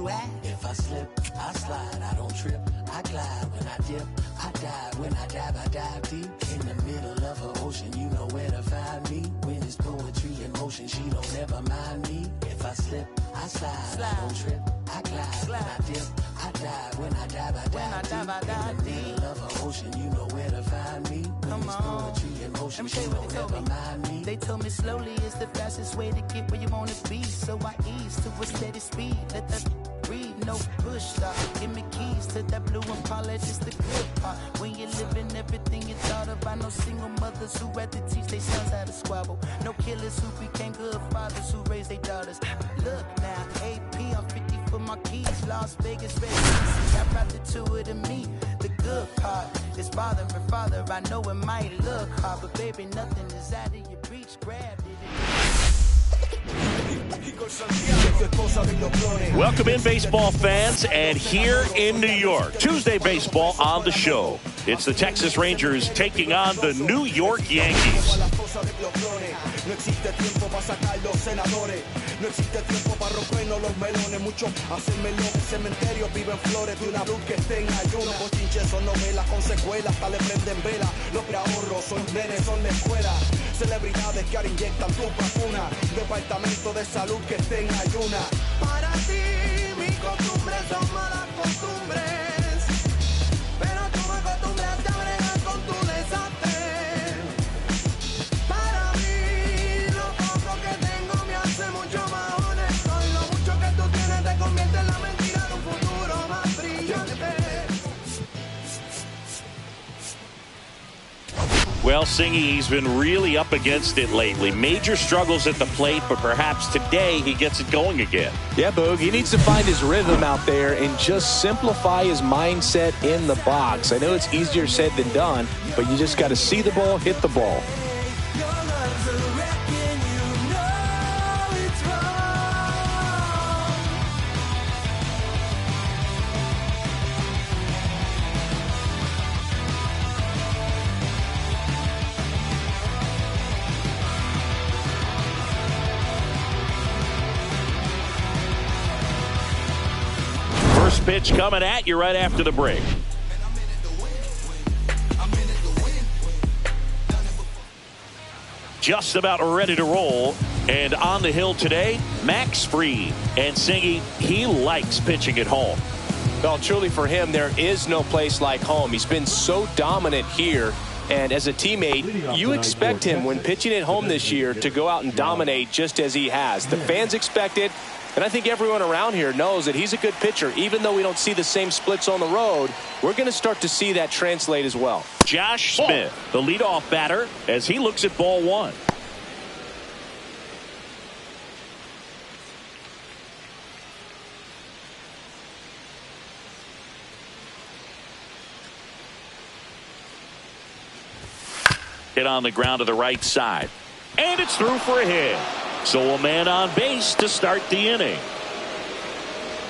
you at? If I slip, I slide, I don't trip, I glide. When I dip, I dive. When I dive deep. In the middle of an ocean, you know where to find me. When it's poetry in motion, she don't ever mind me. If I slip, I slide, I don't trip, I glide. When I dip, I dive. When I dive deep. In the middle of an ocean, you know where to find me. When it's poetry in motion, she don't ever mind me. They told me slowly is the fastest way to get where you wanna be. So I ease to a steady speed. Let that breathe, no push stop. Give me keys to that blue Impala, it's the good part. When you're living everything you thought of. I know single mothers who had to teach their sons how to squabble. No killers who became good fathers who raised their daughters. Look now, AP, I'm 50 for my keys. Las Vegas, Red Sea, I brought the two of to me. The good part is father and father. I know it might look hard, but baby, nothing is out of your reach. Grab it. Welcome in, baseball fans, and here in New York, Tuesday baseball on the show. It's the Texas Rangers taking on the New York Yankees. No existe tiempo para sacar los senadores. No existe tiempo para romper los melones. Muchos hacen melón, cementerios viven flores de una luz que esté en ayuno. Bochinches son novelas con secuelas, hasta le prenden vela. Los que ahorro son nenes, son la escuela. Celebridades que ahora inyectan tu vacuna. Departamento de salud que esté en ayuna. Para ti, mis costumbres son malas costumbres. Pero tú me acostumbraste a bregar con tu desastre. Well, Singy's been really up against it lately. Major struggles at the plate, but perhaps today he gets it going again. Yeah, Boog, he needs to find his rhythm out there and just simplify his mindset in the box. I know it's easier said than done, but you just got to see the ball, hit the ball. Pitch coming at you right after the break. Just about ready to roll. And on the hill today, Max Fried. And Singy, he likes pitching at home. Well, truly for him, there is no place like home. He's been so dominant here. And as a teammate, you expect him when pitching at home this year to go out and dominate just as he has. The fans expect it. And I think everyone around here knows that he's a good pitcher. Even though we don't see the same splits on the road, we're going to start to see that translate as well. Josh Smith, the leadoff batter, as he looks at ball one. Hit on the ground to the right side. And it's through for a hit. So a man on base to start the inning.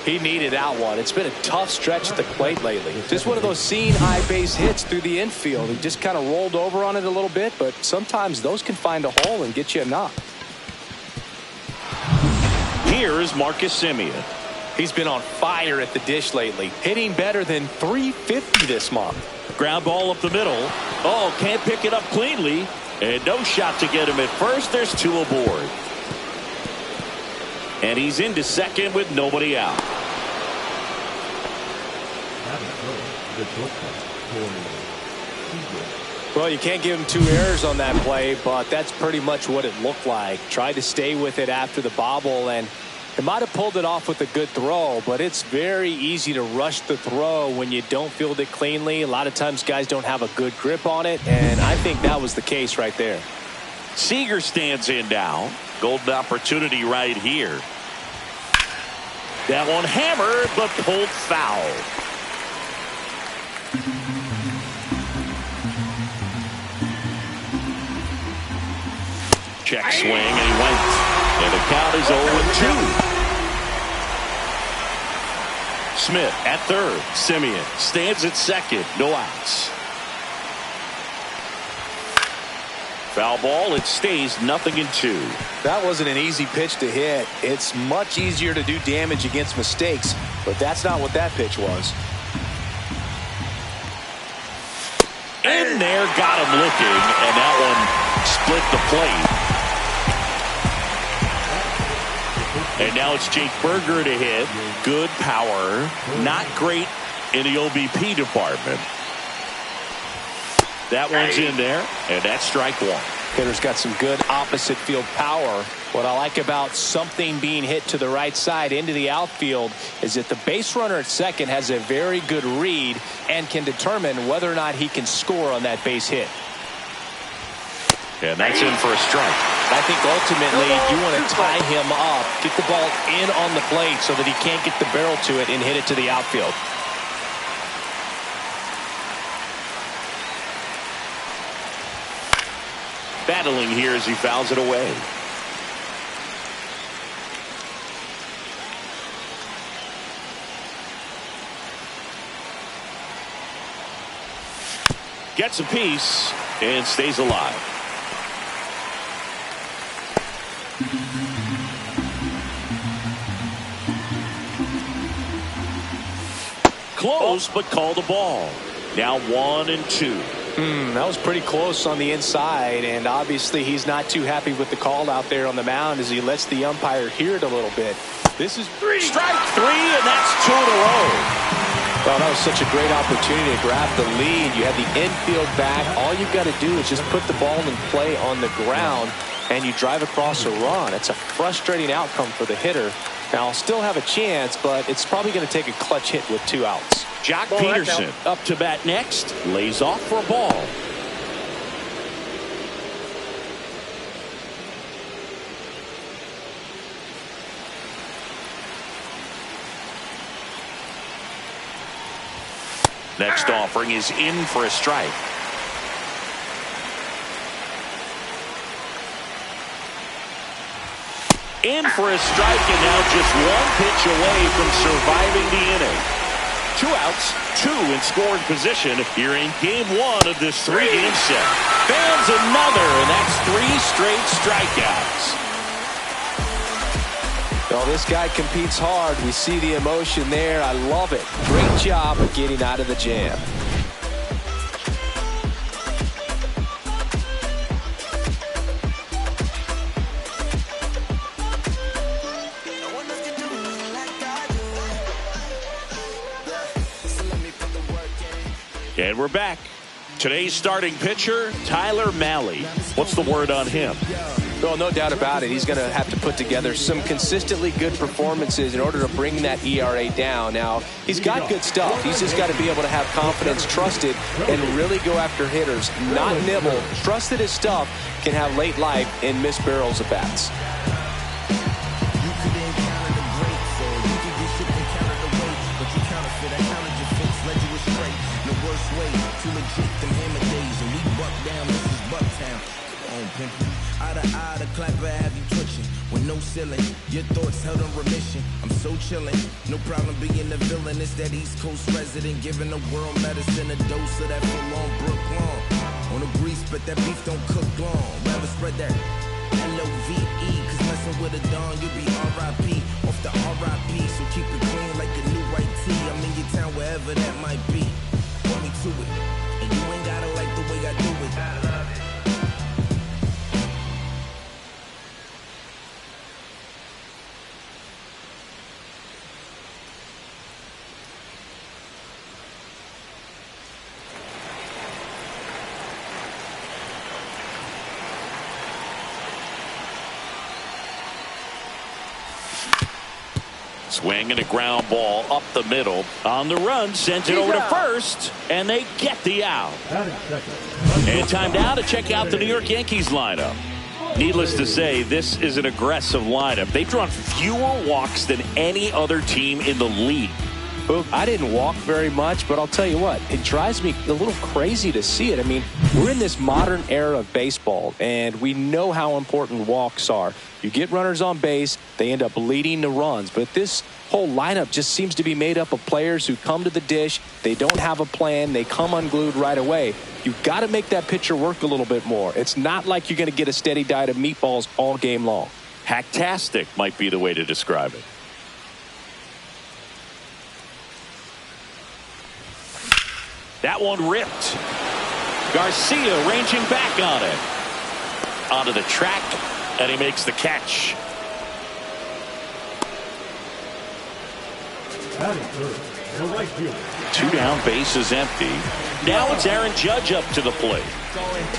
He needed that one. It's been a tough stretch at the plate lately. Just one of those seeing high base hits through the infield. He just kind of rolled over on it a little bit, but sometimes those can find a hole and get you a knock. Here's Marcus Semien. He's been on fire at the dish lately, hitting better than .350 this month. Ground ball up the middle. Oh, can't pick it up cleanly. And no shot to get him at first. There's two aboard. And he's into second with nobody out. Well, you can't give him two errors on that play, but that's pretty much what it looked like. Tried to stay with it after the bobble, and it might have pulled it off with a good throw, but it's very easy to rush the throw when you don't field it cleanly. A lot of times guys don't have a good grip on it, and I think that was the case right there. Seager stands in now. Golden opportunity right here. That one hammered, but pulled foul. Check swing, and he went. And the count is 0-2. Smith at third. Semien stands at second. No outs. Foul ball. It stays 0-2. That wasn't an easy pitch to hit. It's much easier to do damage against mistakes, but that's not what that pitch was. In there, got him looking, and that one split the plate. And now it's Jake Burger to hit. Good power. Not great in the OBP department. That one's in there, and that's strike one. Hitter's got some good opposite field power. What I like about something being hit to the right side into the outfield is that the base runner at second has a very good read and can determine whether or not he can score on that base hit. And that's in for a strike. I think ultimately you want to tie him up, get the ball in on the plate so that he can't get the barrel to it and hit it to the outfield. Battling here as he fouls it away. Gets a piece and stays alive. Close, but called a ball. Now 1-2. That was pretty close on the inside, and obviously he's not too happy with the call out there on the mound as he lets the umpire hear it a little bit. This is strike three, and that's 2 in a row. Well, that was such a great opportunity to grab the lead. You have the infield back. All you've got to do is just put the ball in play on the ground, and you drive across a run. It's a frustrating outcome for the hitter. Now, I'll still have a chance, but it's probably going to take a clutch hit with 2 outs. Jock Peterson up to bat next. Lays off for a ball. Next offering is in for a strike. In for a strike, and now just 1 pitch away from surviving the inning. 2 outs, 2 in scoring position here in game 1 of this 3-game set. Fans another, and that's 3 straight strikeouts. Well, this guy competes hard. We see the emotion there. I love it. Great job of getting out of the jam. And we're back. Today's starting pitcher, Tyler Mahle. What's the word on him? Well, no doubt about it. He's going to have to put together some consistently good performances in order to bring that ERA down. Now, he's got good stuff. He's just got to be able to have confidence, trust it, and really go after hitters. Not nibble. Trust that his stuff can have late life and miss barrels of bats. Your thoughts held in remission. I'm so chillin'. No problem being the villain. It's that East Coast resident giving the world medicine a dose of that full on Brook long. On the grease, but that beef don't cook long. Rather spread that LOVE. Cause messing with a Don, you'll be RIP. Off the RIP, so keep it clean like a new white tee. I'm in your town wherever that might be. Want me to it. And you ain't gotta like the way I do it. Swing and a ground ball up the middle. On the run, sends it over to first, and they get the out. And time now to check out the New York Yankees lineup. Needless to say, this is an aggressive lineup. They've drawn fewer walks than any other team in the league. Boog, I didn't walk very much, but I'll tell you what, it drives me a little crazy to see it. I mean, we're in this modern era of baseball, and we know how important walks are. You get runners on base, they end up leading to runs. But this whole lineup just seems to be made up of players who come to the dish, they don't have a plan, they come unglued right away. You've got to make that pitcher work a little bit more. It's not like you're going to get a steady diet of meatballs all game long. Hacktastic might be the way to describe it. That one ripped. Garcia ranging back on it. Onto the track, and he makes the catch. Two down, bases empty. Now it's Aaron Judge up to the plate.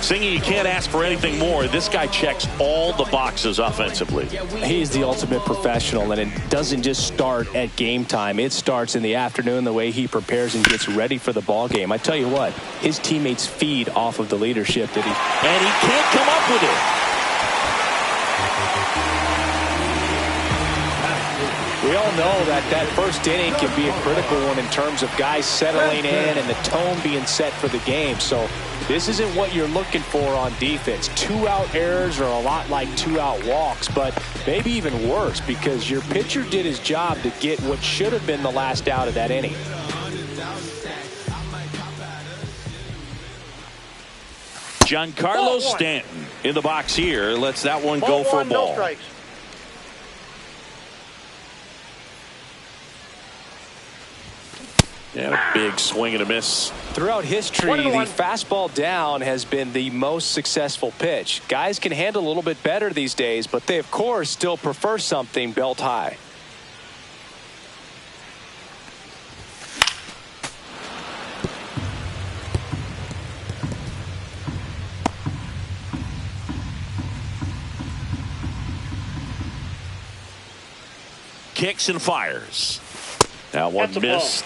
Singy, you can't ask for anything more. This guy checks all the boxes offensively. He's the ultimate professional, and it doesn't just start at game time. It starts in the afternoon, the way he prepares and gets ready for the ball game. I tell you what, his teammates feed off of the leadership that he... And he can't come up with it. We all know that first inning can be a critical one in terms of guys settling in and the tone being set for the game. So this isn't what you're looking for on defense. 2-out errors are a lot like 2-out walks, but maybe even worse because your pitcher did his job to get what should have been the last out of that inning. Giancarlo Stanton in the box here lets that one go for a ball. No strikes. And a big swing and a miss. Throughout history, the fastball down has been the most successful pitch. Guys can handle a little bit better these days, but they, of course, still prefer something belt high. Kicks and fires. That one missed.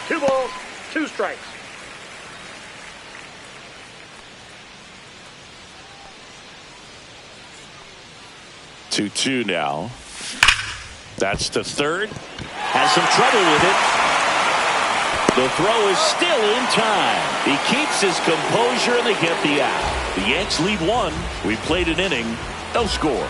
2 balls, 2 strikes. 2-2 now. That's to third. Has some trouble with it. The throw is still in time. He keeps his composure and they get the out. The Yanks lead 1. We played an inning. No score.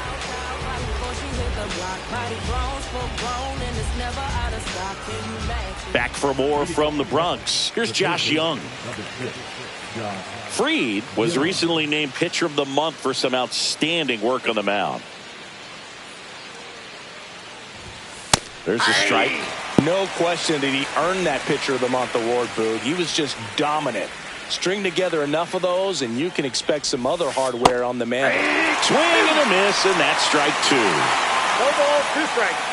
Back for more from the Bronx. Here's Josh Young. Fried was recently named Pitcher of the Month for some outstanding work on the mound. There's a strike. No question that he earned that Pitcher of the Month award, Boog. He was just dominant. String together enough of those, and you can expect some other hardware on the man. Swing and a miss, and that's strike 2. No ball, 2 strikes.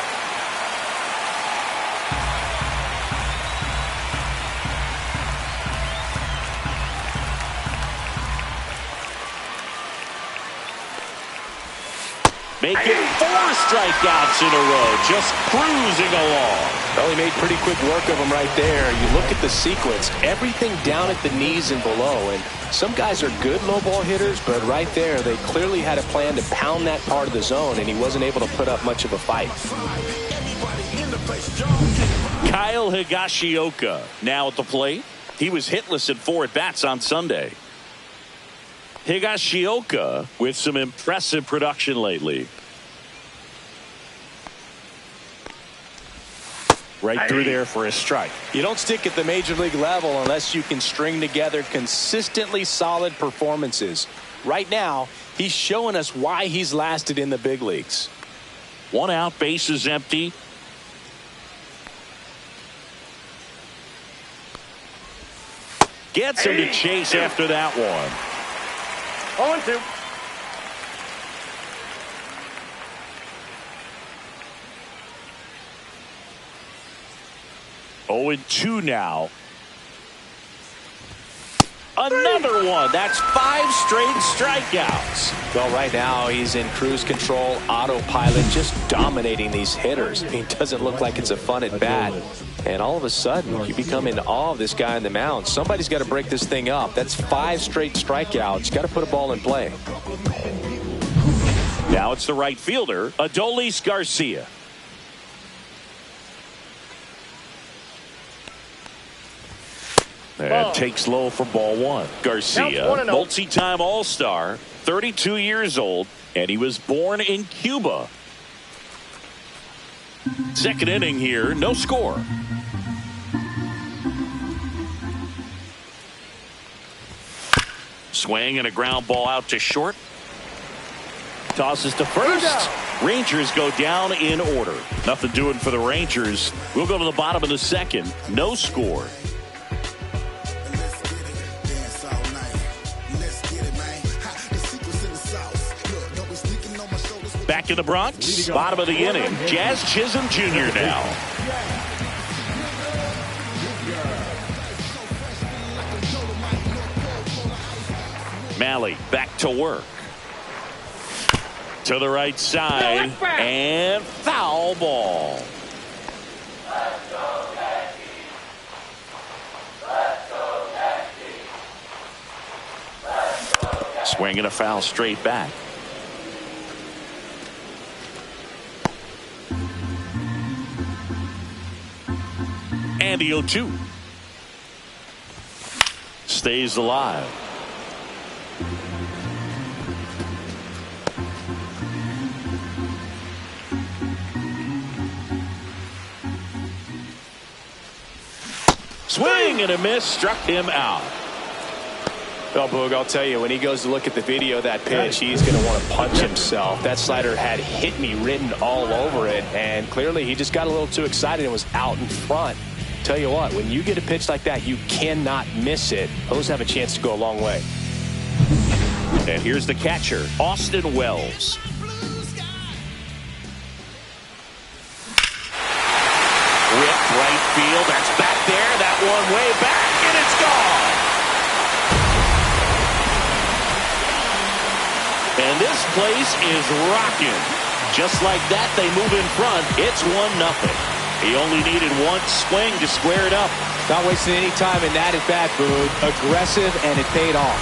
Making 4 strikeouts in a row, just cruising along. Well, he made pretty quick work of him right there. You look at the sequence, everything down at the knees and below. And some guys are good low ball hitters, but right there, they clearly had a plan to pound that part of the zone, and he wasn't able to put up much of a fight. Kyle Higashioka now at the plate. He was hitless in 4 at-bats on Sunday. Higashioka with some impressive production lately. Right through there for a strike. You don't stick at the major league level unless you can string together consistently solid performances. Right now, he's showing us why he's lasted in the big leagues. 1 out, bases empty. Gets him to chase after that one. 0-2. Oh, and 2 now. Another one. That's 5 straight strikeouts. Well, right now he's in cruise control, autopilot, just dominating these hitters. I mean, it doesn't look like it's a fun at bat. And all of a sudden, you become in awe of this guy on the mound. Somebody's got to break this thing up. That's 5 straight strikeouts. Got to put a ball in play. Now it's the right fielder, Adolis Garcia. And takes low for ball one. Garcia, 1-0. multi-time All-Star, 32 years old, and he was born in Cuba. Second inning here, no score. Swing and a ground ball out to short. Tosses to first. Rangers go down in order. Nothing doing for the Rangers. We'll go to the bottom of the second. No score. Back in the Bronx, bottom of the inning. Jazz Chisholm Jr. now. Malley back to work. To the right side. And foul ball. Swing and a foul straight back. And the 0-2. Stays alive. Swing and a miss, struck him out. Well, Boog, I'll tell you, when he goes to look at the video of that pitch, he's going to want to punch himself. That slider had "hit me" written all over it, and clearly he just got a little too excited and was out in front. Tell you what, when you get a pitch like that, you cannot miss it. Those have a chance to go a long way. And here's the catcher, Austin Wells. Rip right field. That's back there. That one way back, and it's gone. And this place is rocking. Just like that, they move in front. It's 1-0. He only needed one swing to square it up. Not wasting any time in that at bat, Boog. Aggressive, and it paid off.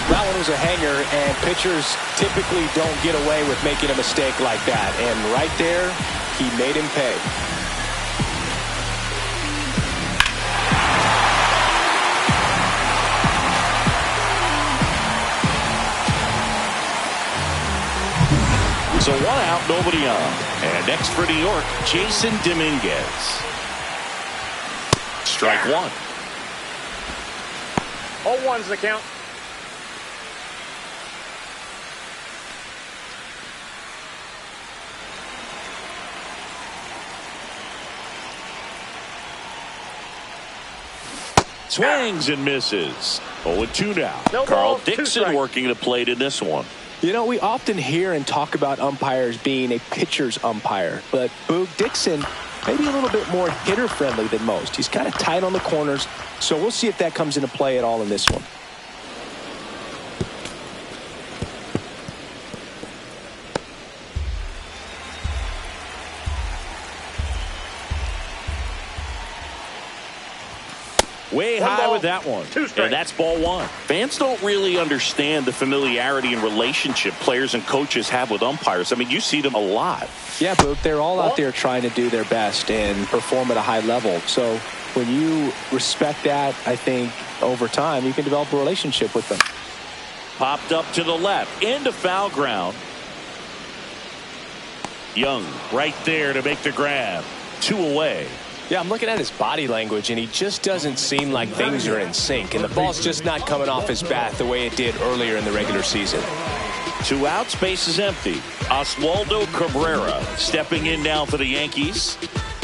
That one was a hanger, and pitchers typically don't get away with making a mistake like that. And right there, he made him pay. So 1 out, nobody on. And next for New York, Jason Dominguez. Strike one. 0-1's the count. Swings and misses. 0-2 now. No Carl ball, 2 Dixon strikes. working the plate in this one. You know, we often hear and talk about umpires being a pitcher's umpire, but Boog Dixon maybe a little bit more hitter-friendly than most. He's kind of tight on the corners, so we'll see if that comes into play at all in this one. Way One high ball, with that one. 2 strikes. And that's ball one. Fans don't really understand the familiarity and relationship players and coaches have with umpires. I mean, you see them a lot. Yeah, Boog, they're all out there trying to do their best and perform at a high level. So when you respect that, I think over time you can develop a relationship with them. Popped up to the left. Into foul ground. Young right there to make the grab. 2 away. Yeah, I'm looking at his body language, and he just doesn't seem like things are in sync. And the ball's just not coming off his bat the way it did earlier in the regular season. 2 outs, base is empty. Oswaldo Cabrera stepping in now for the Yankees.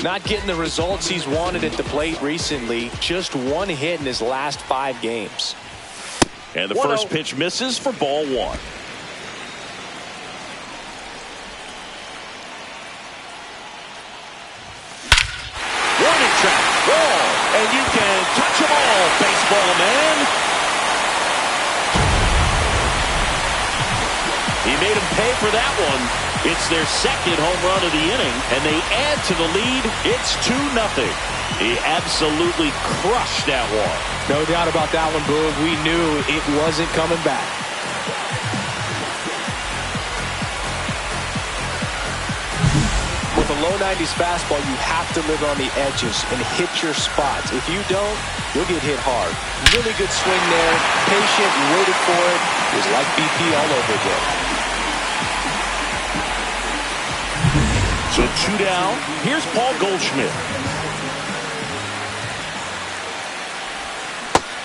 Not getting the results he's wanted at the plate recently. Just 1 hit in his last 5 games. And the 1-0. first pitch misses for ball one. Warning track, ball, and you can touch them all, baseball man. He made him pay for that one. It's their second home run of the inning, and they add to the lead. It's 2-0. He absolutely crushed that one. No doubt about that one, Boog. We knew it wasn't coming back. With a a low 90s fastball, you have to live on the edges and hit your spots. If you don't, you'll get hit hard. Really good swing there. Patient, waited for it. It was like BP all over again. So 2 down. Here's Paul Goldschmidt.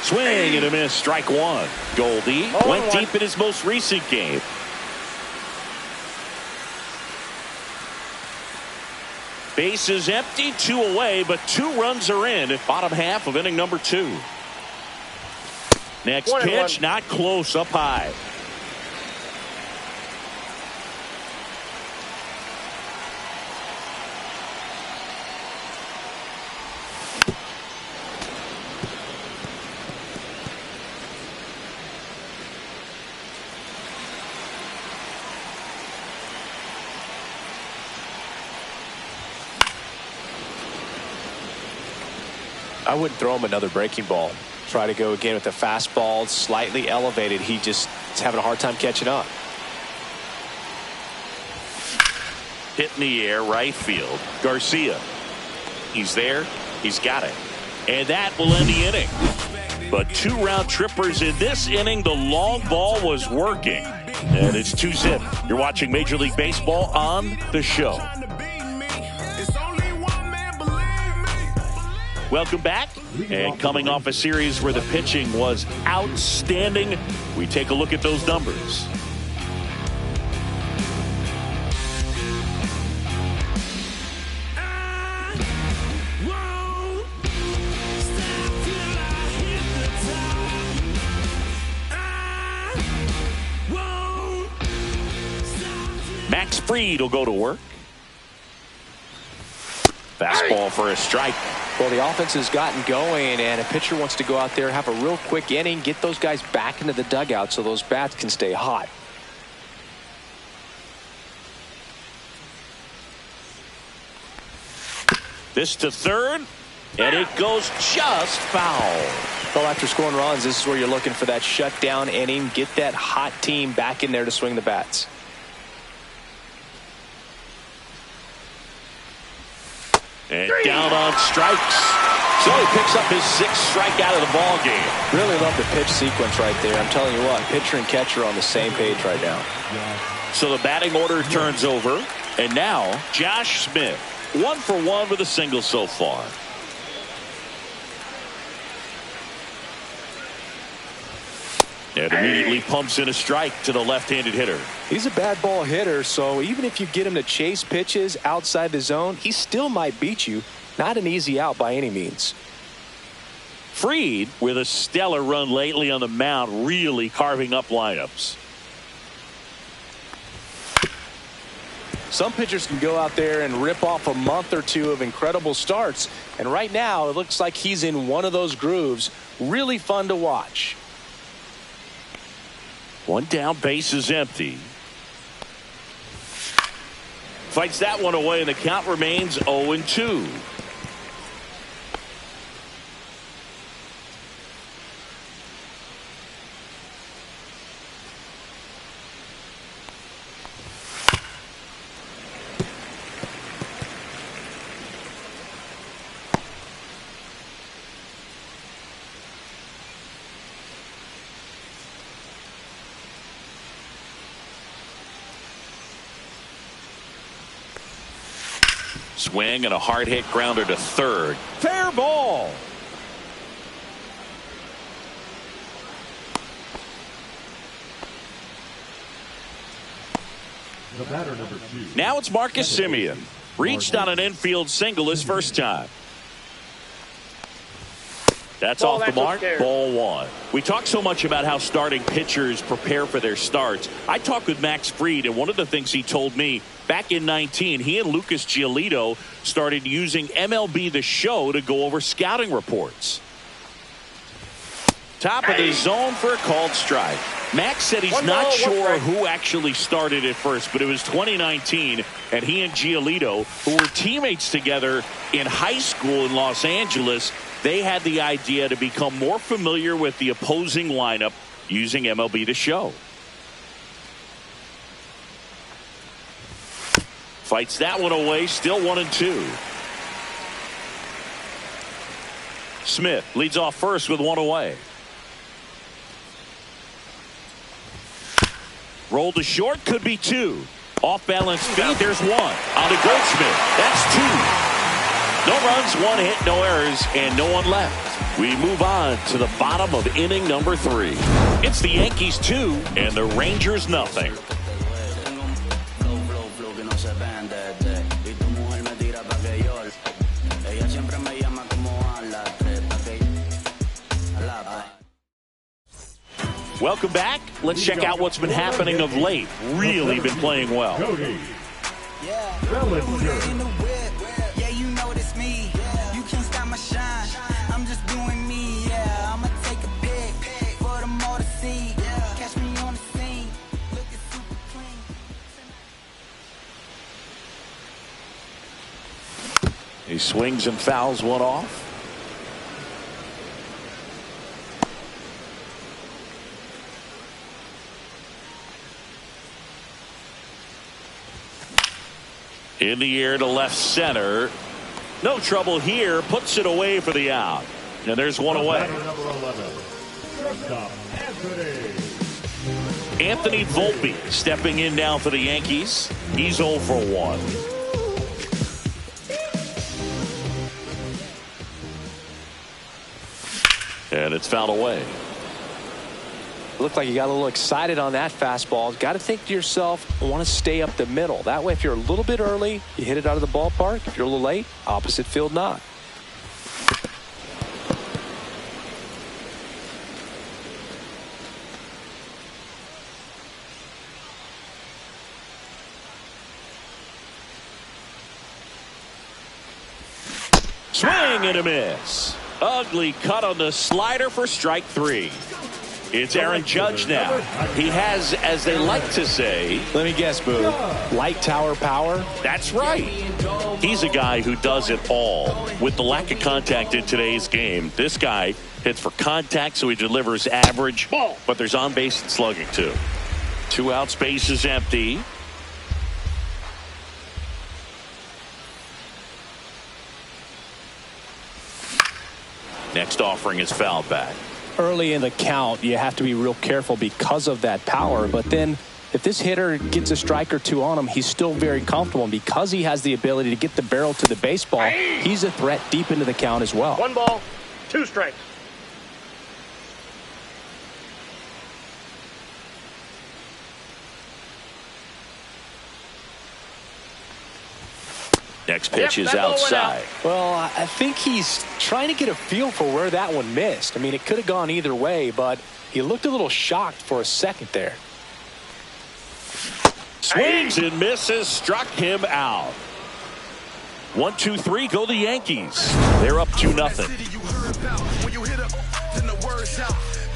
Swing and a miss. Strike one. Goldie went deep in his most recent game. Base is empty, 2 away, but 2 runs are in at bottom half of inning number 2. Next pitch, not close, up high. I wouldn't throw him another breaking ball. Try to go again with the fastball, slightly elevated. He just is having a hard time catching up. Hit in the air, right field. Garcia. He's there. He's got it. And that will end the inning. But 2 round trippers in this inning. The long ball was working. And it's 2-zip. You're watching Major League Baseball on The Show. Welcome back. And coming off a series where the pitching was outstanding, we take a look at those numbers. Max Fried will go to work. Fastball for a strike. Well, the offense has gotten going, and a pitcher wants to go out there, have a real quick inning, get those guys back into the dugout so those bats can stay hot. This to third, and it goes just foul. Well, after scoring runs, this is where you're looking for that shutdown inning, get that hot team back in there to swing the bats. And down on strikes. So he picks up his 6th strikeout of the ball game. Really love the pitch sequence right there. I'm telling you what, pitcher and catcher are on the same page right now. So the batting order turns over. And now Josh Smith, 1 for 1 with a single so far. And immediately pumps in a strike to the left-handed hitter. He's a bad ball hitter, so even if you get him to chase pitches outside the zone, he still might beat you. Not an easy out by any means. Fried, with a stellar run lately on the mound, really carving up lineups. Some pitchers can go out there and rip off a month or 2 of incredible starts, and right now it looks like he's in one of those grooves. Really fun to watch. 1 down, base is empty. Fights that one away, and the count remains 0-2. Swing and a hard hit grounder to third. Fair ball. The batter number 2. Now it's Marcus Semien. Reached on an infield single his first time. That's off the mark. Ball 1. We talk so much about how starting pitchers prepare for their starts. I talked with Max Fried, and one of the things he told me back in 19, he and Lucas Giolito started using MLB The Show to go over scouting reports. Top of the zone for a called strike. Max said he's not sure who actually started at first, but it was 2019, and he and Giolito, who were teammates together in high school in Los Angeles, they had the idea to become more familiar with the opposing lineup using MLB The Show. Fights that one away. Still 1-2. Smith leads off first with one away. Rolled to short. Could be two. Off balance feet. There's one. On to Goldschmidt. That's two. No runs, one hit, no errors, and no one left. We move on to the bottom of inning number 3. It's the Yankees 2 and the Rangers nothing. Welcome back. Let's check out what's been happening of late. Really been playing well. Yeah, you know it's me. You can't stop my shine. I'm just doing me. Yeah, I'ma take a pic for them all to see. Catch me on the scene. Looking super clean. He swings and fouls one off. In the air to left center. No trouble here. Puts it away for the out. And there's one away. Anthony Volpe stepping in now for the Yankees. He's 0 for 1. And it's fouled away. Looked like you got a little excited on that fastball. Got to think to yourself, I want to stay up the middle. That way, if you're a little bit early, you hit it out of the ballpark. If you're a little late, opposite field not. Swing and a miss. Ugly cut on the slider for strike 3. It's Aaron Judge now. He has, as they like to say, let me guess, Boo, light tower power? That's right. He's a guy who does it all. With the lack of contact in today's game, this guy hits for contact, so he delivers average, but there's on base and slugging too. 2 out, space is empty. Next offering is fouled back. Early in the count, you have to be real careful because of that power. But then if this hitter gets a strike or two on him, he's still very comfortable. And because he has the ability to get the barrel to the baseball, he's a threat deep into the count as well. 1 ball, 2 strikes. Next pitch is outside. Well, I think he's trying to get a feel for where that one missed. I mean, it could have gone either way, but he looked a little shocked for a second there. Swings and misses, struck him out. 1, 2, 3, go the Yankees. They're up 2-0.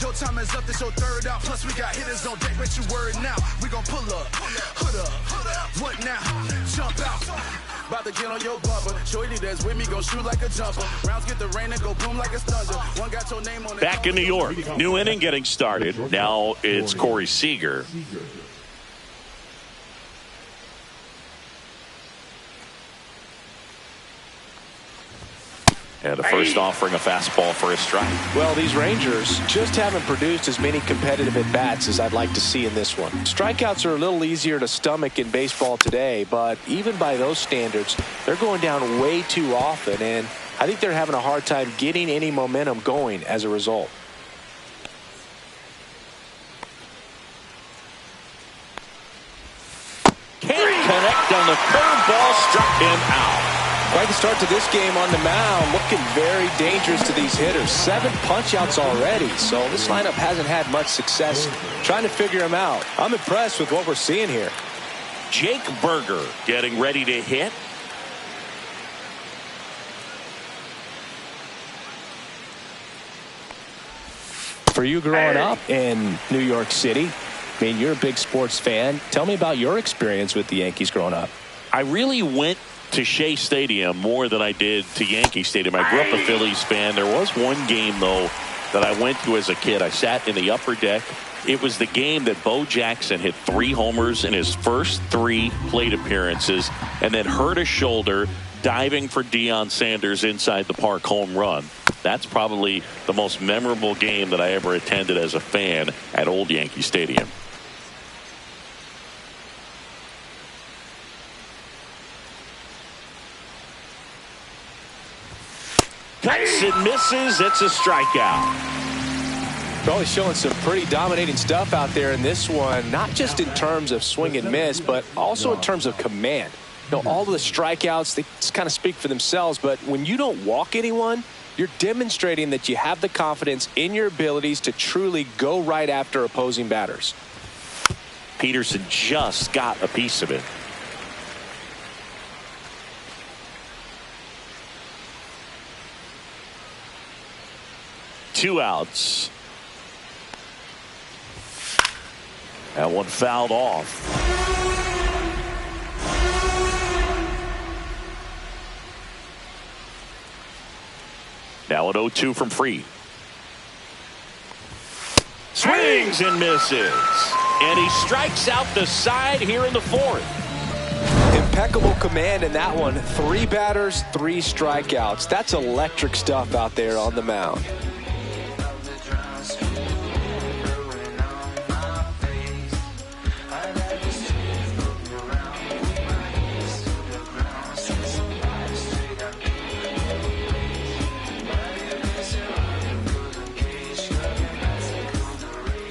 Your time is up, this your third out. Plus we got hitters on deck, bet you word now. We gon' pull up, hood up, what now? Jump out, about to get on your bumper. Shorty that's with me, gon' shoot like a jumper. Rounds get the rain and go boom like a thunder. One got your name on it. Back in New York, new inning getting started. Now it's Corey Seager. And the first offering a fastball for a strike. Well, these Rangers just haven't produced as many competitive at-bats as I'd like to see in this one. Strikeouts are a little easier to stomach in baseball today, but even by those standards, they're going down way too often, and I think they're having a hard time getting any momentum going as a result. Can't connect on the curveball, struck him out. Quite the start to this game on the mound, looking very dangerous to these hitters. 7 punch-outs already, so this lineup hasn't had much success trying to figure him out. I'm impressed with what we're seeing here. Jake Burger getting ready to hit. For you growing up in New York City, I mean, you're a big sports fan. Tell me about your experience with the Yankees growing up. I really went to Shea Stadium more than I did to Yankee Stadium. I grew up a Phillies fan. There was one game, though, that I went to as a kid. I sat in the upper deck It was the game that Bo Jackson hit 3 homers in his first 3 plate appearances and then hurt his shoulder diving for Deion Sanders inside the park home run. That's probably the most memorable game that I ever attended as a fan at Old Yankee Stadium. Cuts and misses. It's a strikeout. Probably showing some pretty dominating stuff out there in this one, not just in terms of swing and miss, but also in terms of command. You know, all of the strikeouts, they just kind of speak for themselves, but when you don't walk anyone, you're demonstrating that you have the confidence in your abilities to truly go right after opposing batters. Peterson just got a piece of it. Two outs. That one fouled off. Now an 0-2 from Fried. Swings and misses. And he strikes out the side here in the 4th. Impeccable command in that one. 3 batters, 3 strikeouts. That's electric stuff out there on the mound.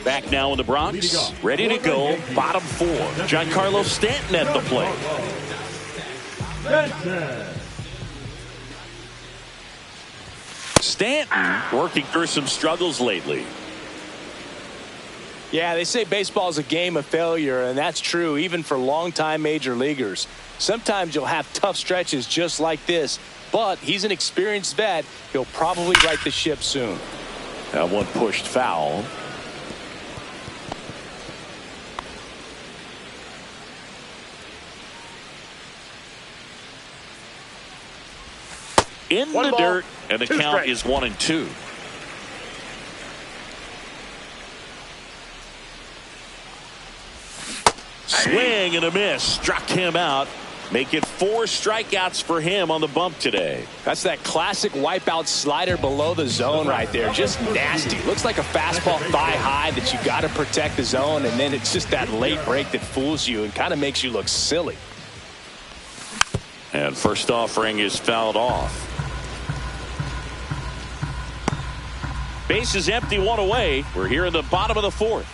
Back now in the Bronx, ready to go, bottom 4. Giancarlo Stanton at the plate. Stanton working through some struggles lately. Yeah, they say baseball is a game of failure, and that's true even for longtime major leaguers. Sometimes you'll have tough stretches just like this, but he's an experienced vet. He'll probably right the ship soon. That one pushed foul. In the dirt, and the count is 1-2. Swing and a miss. Struck him out. Make it 4 strikeouts for him on the bump today. That's that classic wipeout slider below the zone right there. Just nasty. Looks like a fastball thigh high that you got to protect the zone, and then it's just that late break that fools you and kind of makes you look silly. And first offering is fouled off. Base is empty, 1 away. We're here in the bottom of the 4th.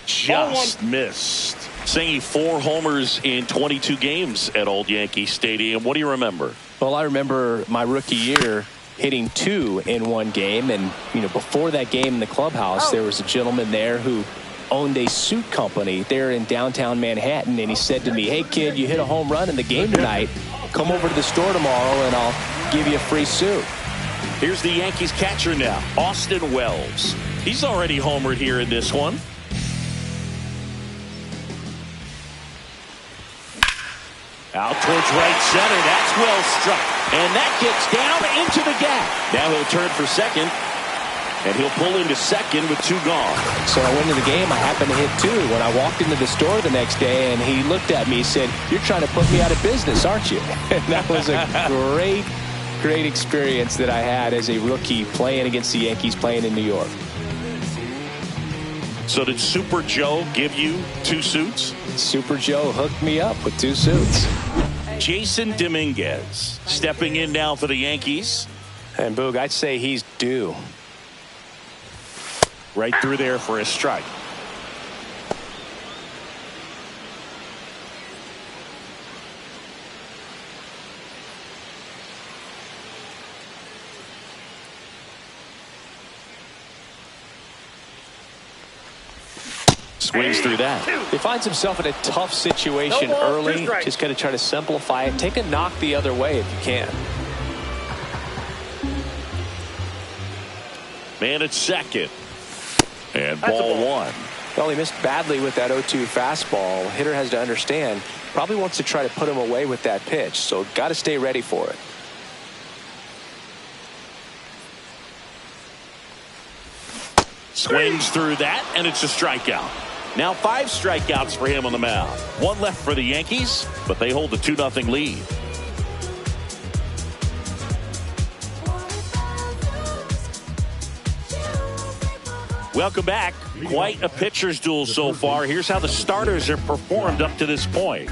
Just missed. Singing 4 homers in 22 games at Old Yankee Stadium. What do you remember? Well, I remember my rookie year hitting 2 in one game. And, you know, before that game in the clubhouse, there was a gentleman there who owned a suit company there in downtown Manhattan. And he said to me, "Hey, kid, you hit a home run in the game tonight. Come over to the store tomorrow and I'll give you a free suit." Here's the Yankees catcher now, Austin Wells. He's already homered here in this one. Out towards right center. That's well struck. And that gets down into the gap. Now he'll turn for second. And he'll pull into second with 2 gone. So I went into the game. I happened to hit 2. When I walked into the store the next day and he looked at me, he said, "You're trying to put me out of business, aren't you?" And that was a great experience that I had as a rookie playing against the Yankees, playing in New York. So did Super Joe give you 2 suits? Super Joe hooked me up with 2 suits. Jason Dominguez stepping in now for the Yankees. And Boog, I'd say he's due. Right through there for a strike. Swings through that. He finds himself in a tough situation early. Just got to try to simplify it. Take a knock the other way if you can. Man at second. And ball 1. Well, he missed badly with that 0-2 fastball. Hitter has to understand, probably wants to try to put him away with that pitch. So got to stay ready for it. Swings through that, and it's a strikeout. Now 5 strikeouts for him on the mound. 1 left for the Yankees, but they hold the 2-0 lead. Welcome back. Quite a pitcher's duel so far. Here's how the starters have performed up to this point.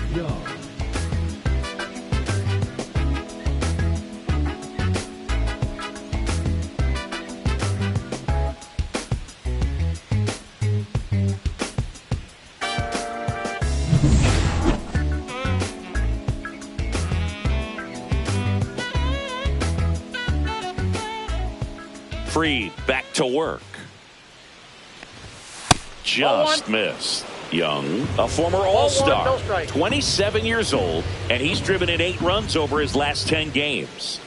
Fried back to work. Just missed. Young, a former All-Star, 27 years old, and he's driven in 8 runs over his last 10 games.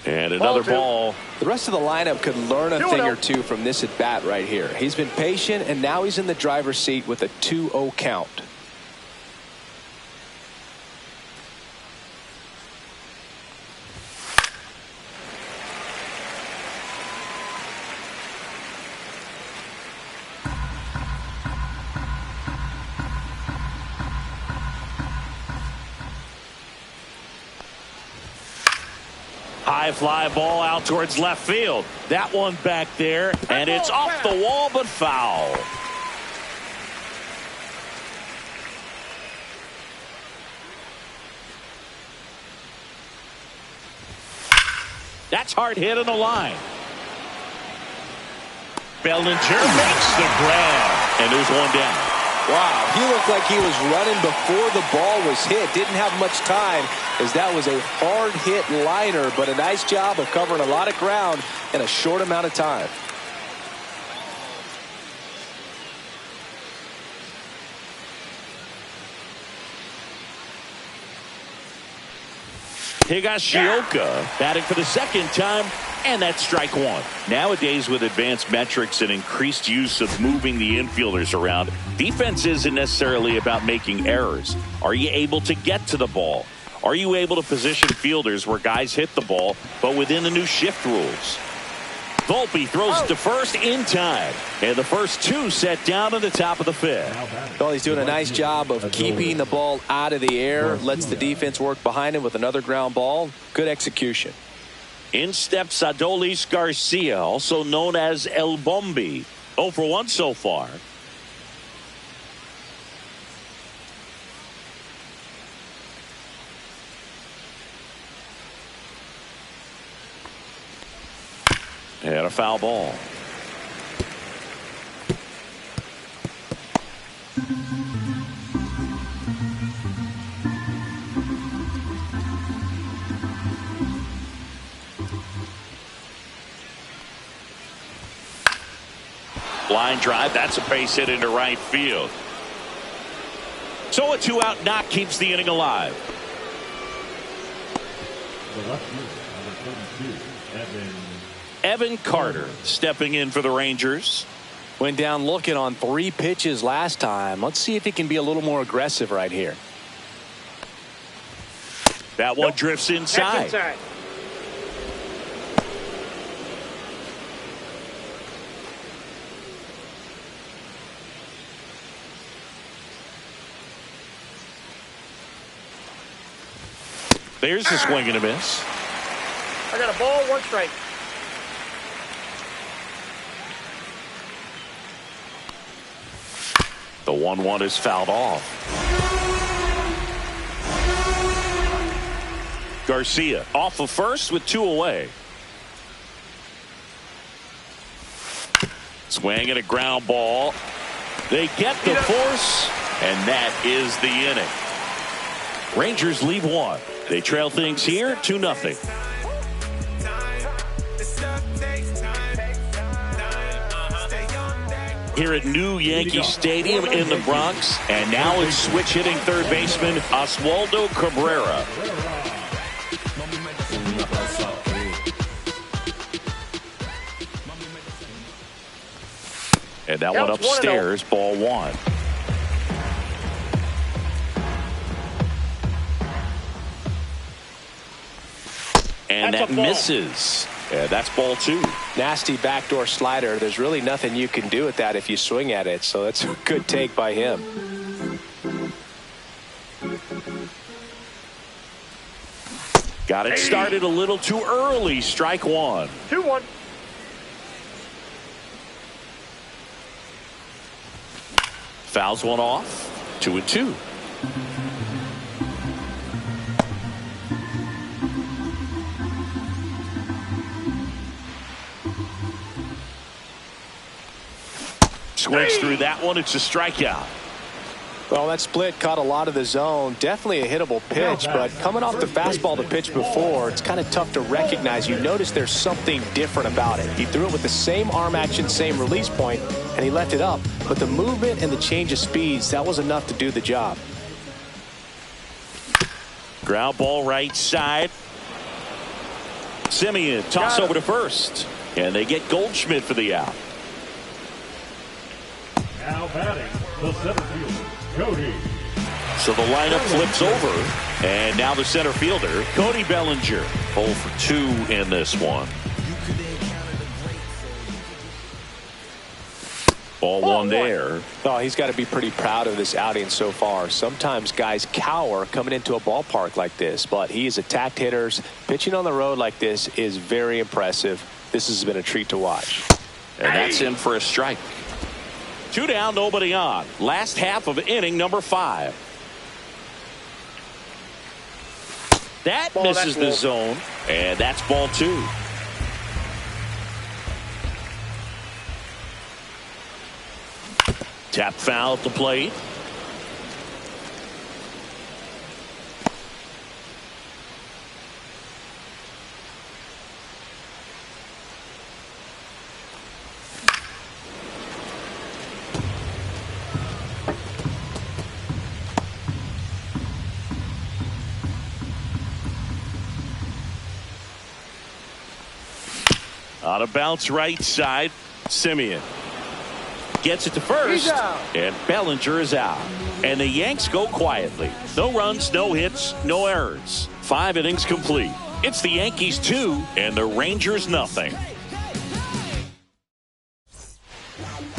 And another ball. The rest of the lineup could learn a thing or two from this at bat right here. He's been patient, and now he's in the driver's seat with a 2-0 count. High fly ball out towards left field. That one back there, and it's off the wall but foul. That's hard hit on the line. Bellinger makes the grab, and there's one down. Wow, he looked like he was running before the ball was hit. Didn't have much time, as that was a hard hit liner, but a nice job of covering a lot of ground in a short amount of time. Higashioka batting for the second time, and that's strike 1. Nowadays, with advanced metrics and increased use of moving the infielders around, defense isn't necessarily about making errors. Are you able to get to the ball? Are you able to position fielders where guys hit the ball, but within the new shift rules? Volpe throws it to first in time, and the first 2 set down at the top of the 5th. Well, he's doing a nice job of keeping the ball out of the air, lets the defense work behind him with another ground ball. Good execution. In steps Adolis Garcia, also known as El Bombi. 0 for 1 so far. And a foul ball. Line drive, that's a base hit into right field. So a 2-out knock keeps the inning alive. Evan Carter stepping in for the Rangers. Went down looking on 3 pitches last time. Let's see if he can be a little more aggressive right here. That one drifts inside. There's the swing and a miss. I got a ball, 1 strike. The 1-1 is fouled off. Garcia off of first with 2 away. Swing and a ground ball. They get the force, and that is the inning. Rangers leave 1. They trail things here 2-0. Here at New Yankee Stadium in the Bronx, and now it's switch hitting third baseman Oswaldo Cabrera. And that one upstairs, ball 1. And that misses. And that's ball 2. Nasty backdoor slider. There's really nothing you can do with that if you swing at it. So that's a good take by him. Got it started a little too early. Strike 1. 2-1. Fouls one off. 2-2. Swings through that one. It's a strikeout. Well, that split caught a lot of the zone. Definitely a hittable pitch, but coming off the fastball the pitch before, it's kind of tough to recognize. You notice there's something different about it. He threw it with the same arm action, same release point, and he left it up. But the movement and the change of speeds, that was enough to do the job. Ground ball right side. Simeon toss over to first. And they get Goldschmidt for the out. Now batting the center fielder, Cody. So the lineup flips over. And now the center fielder, Cody Bellinger. 0 for 2 in this one. Ball 1 there. Oh, he's got to be pretty proud of this outing so far. Sometimes guys cower coming into a ballpark like this, but he has attacked hitters. Pitching on the road like this is very impressive. This has been a treat to watch. And that's in for a strike. 2 down, nobody on. Last half of inning number 5. That misses the zone, and that's ball 2. Tap foul at the plate. On a bounce right side, Simeon gets it to first, and Bellinger is out. And the Yanks go quietly. No runs, no hits, no errors. 5 innings complete. It's the Yankees 2 and the Rangers nothing.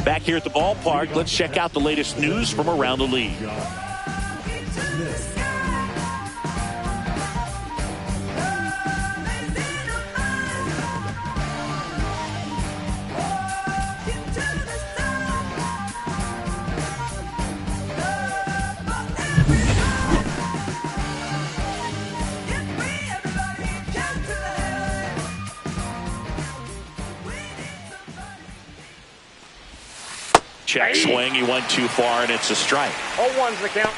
Back here at the ballpark, let's check out the latest news from around the league. Check swing. He went too far, and it's a strike. 0-1's the count.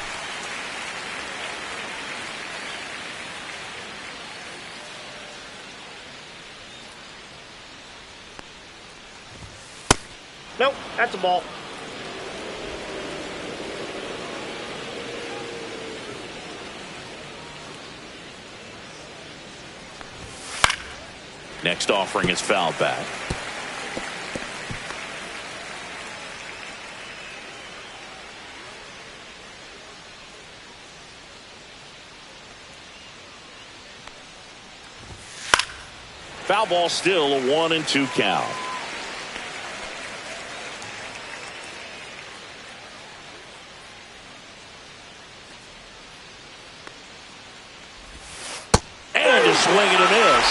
Nope, that's a ball. Next offering is fouled back. Foul ball, still a 1-2 count. And a swing and a miss.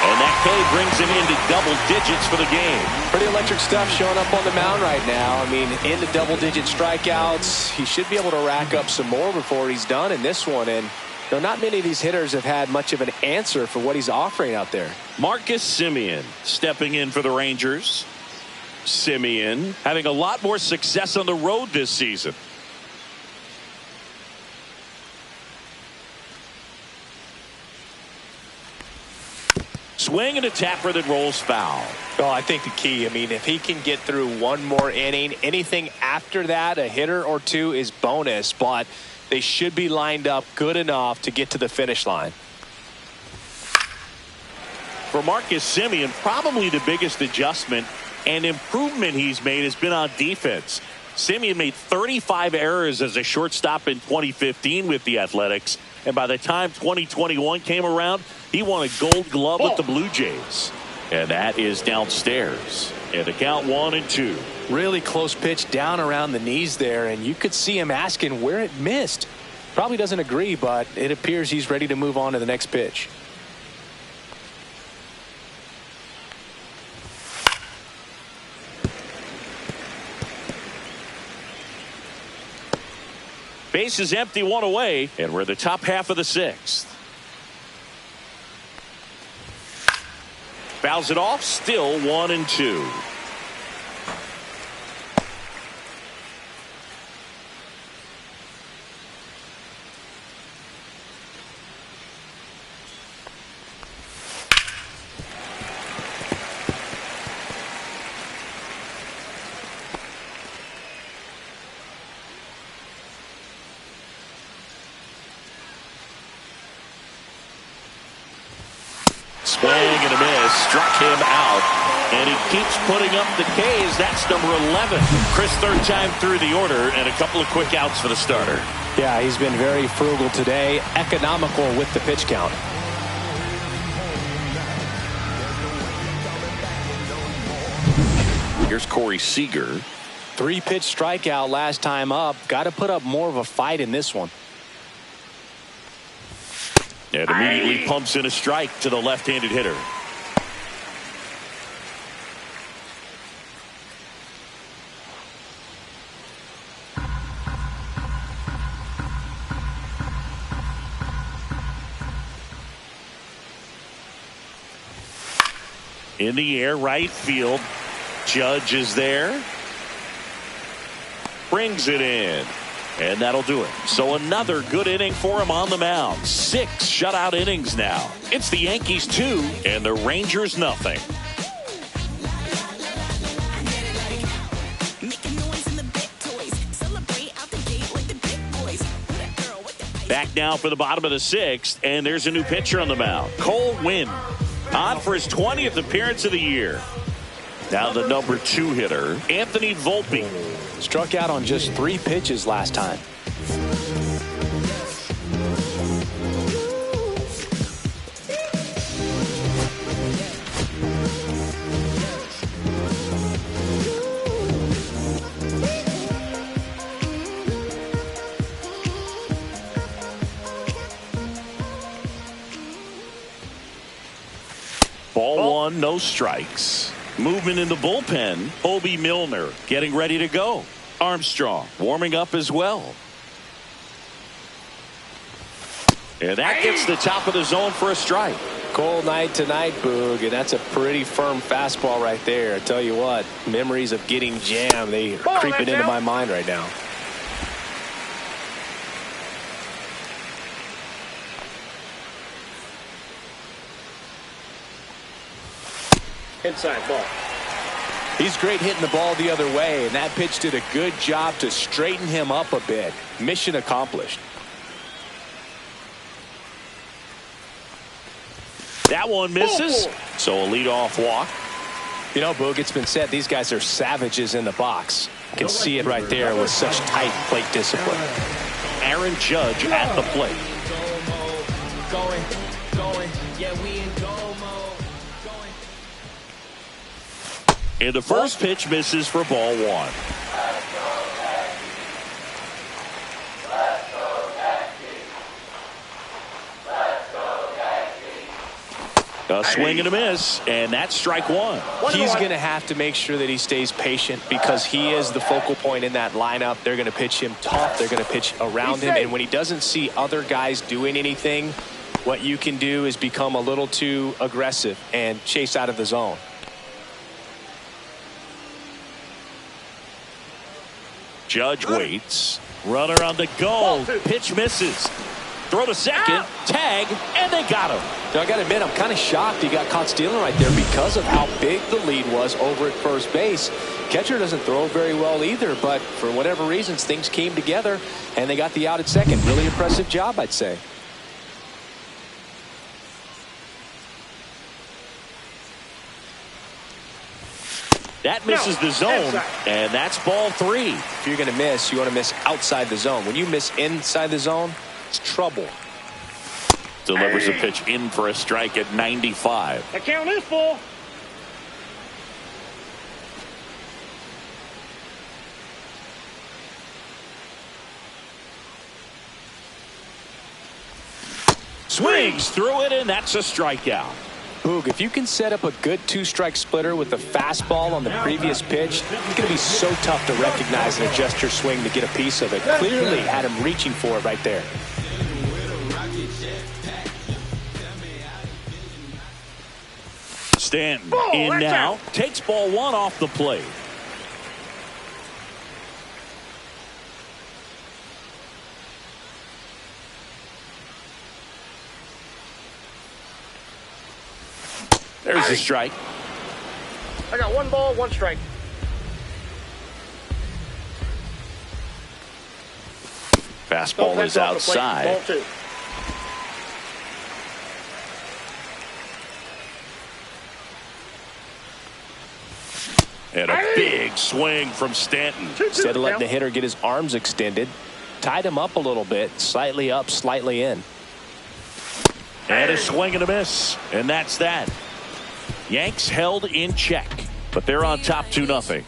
And that K brings him into double digits for the game. Pretty electric stuff showing up on the mound right now. I mean, into double-digit strikeouts. He should be able to rack up some more before he's done in this one. And not many of these hitters have had much of an answer for what he's offering out there. Marcus Simeon stepping in for the Rangers. Simeon having a lot more success on the road this season. Swing and a tapper that rolls foul. Well, I think the key, I mean, if he can get through one more inning, anything after that, a hitter or two is bonus, but they should be lined up good enough to get to the finish line. For Marcus Simeon, probably the biggest adjustment and improvement he's made has been on defense. Simeon made 35 errors as a shortstop in 2015 with the Athletics, and by the time 2021 came around, he won a Gold Glove with the Blue Jays. And that is downstairs. And the count 1-2. Really close pitch down around the knees there, and you could see him asking where it missed. Probably doesn't agree, but it appears he's ready to move on to the next pitch. Base is empty, 1 away, and we're the top half of the 6th. Fouls it off, still 1-2. Swing and a miss, struck him out, and he keeps putting up the Ks. That's number 11. Chris, third time through the order, and a couple of quick outs for the starter. Yeah, he's been very frugal today, economical with the pitch count. Here's Corey Seager. 3-pitch strikeout last time up. Got to put up more of a fight in this one. And immediately pumps in a strike to the left-handed hitter. In the air, right field. Judge is there. Brings it in. And that'll do it. So another good inning for him on the mound. 6 shutout innings now. It's the Yankees 2 and the Rangers nothing. Back now for the bottom of the 6th, and there's a new pitcher on the mound. Cole Winn on for his 20th appearance of the year. Now the number 2 hitter, Anthony Volpe. Struck out on just 3 pitches last time. Ball 1, no strikes. Movement in the bullpen. Obi Milner getting ready to go. Armstrong warming up as well. And that gets the top of the zone for a strike. Cold night tonight, Boog, and that's a pretty firm fastball right there. I tell you what, memories of getting jammed, they are creeping into my mind right now. Inside ball. He's great hitting the ball the other way, and that pitch did a good job to straighten him up a bit. Mission accomplished. That one misses. So a leadoff walk. You know, Boog, it's been said these guys are savages in the box. You can see it right there with such tight plate discipline. Aaron Judge at the plate. And the first pitch misses for ball 1. A swing and a miss, and that's strike 1. He's going to have to make sure that he stays patient because he is the focal point in that lineup. They're going to pitch him tough. They're going to pitch around him. And when he doesn't see other guys doing anything, what you can do is become a little too aggressive and chase out of the zone. Judge waits. Runner on the go. Pitch misses. Throw to second. Tag, and they got him. Now, I got to admit, I'm kind of shocked he got caught stealing right there because of how big the lead was over at first base. Catcher doesn't throw very well either, but for whatever reasons, things came together, and they got the out at second. Really impressive job, I'd say. That misses the zone, and that's ball 3. If you're going to miss, you want to miss outside the zone. When you miss inside the zone, it's trouble. Delivers a pitch in for a strike at 95. The count is full. Swings through it, and that's a strikeout. Boog, if you can set up a good two-strike splitter with the fastball on the previous pitch, it's going to be so tough to recognize and adjust your swing to get a piece of it. Clearly had him reaching for it right there. Stanton in now, takes ball one off the plate. There's a strike. I got 1 ball, 1 strike. Fastball is outside. Ball 2. And a big swing from Stanton. Instead of letting the hitter get his arms extended, tied him up a little bit, slightly up, slightly in. And a swing and a miss. And that's that. Yanks held in check, but they're on top 2-0.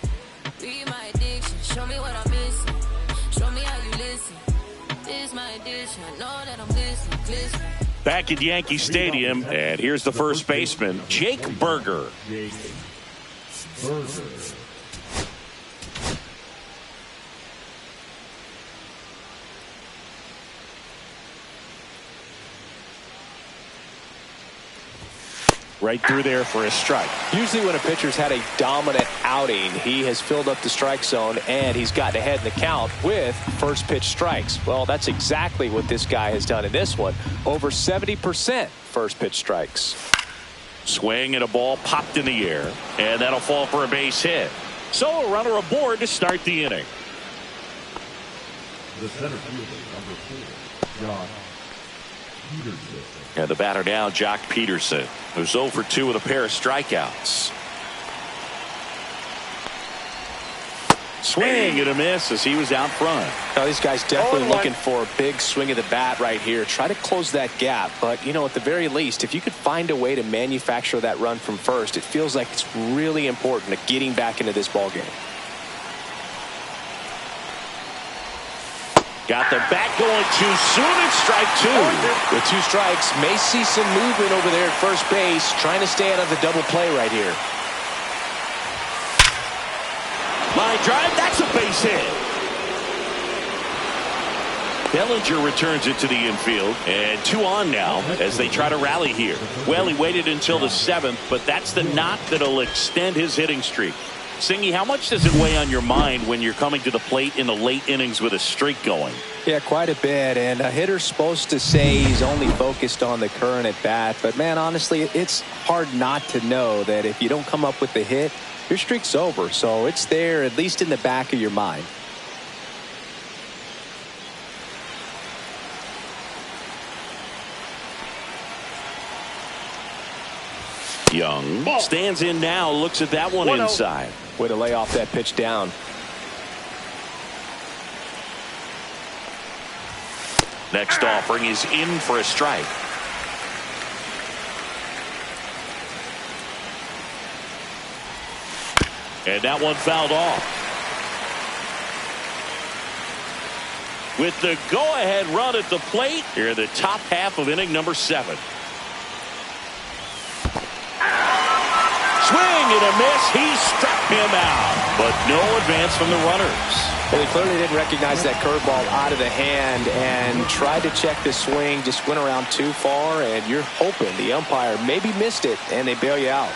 Back at Yankee Stadium, and here's the first baseman, Jake Burger. Right through there for a strike. Usually when a pitcher's had a dominant outing, he has filled up the strike zone and he's gotten ahead in the count with first pitch strikes. Well, that's exactly what this guy has done in this one. Over 70% first pitch strikes. Swing and a ball popped in the air, and that'll fall for a base hit. So a runner aboard to start the inning. The center fielder, number 4, Joc Pederson. And the batter now, Joc Pederson, who's 0 for 2 with a pair of strikeouts. Swing and a miss as he was out front. Now, these guys definitely looking for a big swing of the bat right here. Try to close that gap. But, you know, at the very least, if you could find a way to manufacture that run from first, it feels like it's really important to getting back into this ball game. Got the bat going too soon, and strike 2. With 2 strikes, may see some movement over there at first base, trying to stay out of the double play right here. Line drive, that's a base hit. Bellinger returns it to the infield, and 2 on now as they try to rally here. Well, he waited until the 7th, but that's the knock that'll extend his hitting streak. Singy, how much does it weigh on your mind when you're coming to the plate in the late innings with a streak going? Yeah, quite a bit. And a hitter's supposed to say he's only focused on the current at bat. But, man, honestly, it's hard not to know that if you don't come up with the hit, your streak's over. So it's there, at least in the back of your mind. Young stands in now, looks at that one inside. Way to lay off that pitch down. Next offering is in for a strike. And that one fouled off. With the go-ahead run at the plate, here in the top half of inning number 7. Swing and a miss. He struck him out, but no advance from the runners. Well, he clearly didn't recognize that curveball out of the hand and tried to check the swing, just went around too far, and you're hoping the umpire maybe missed it, and they bail you out.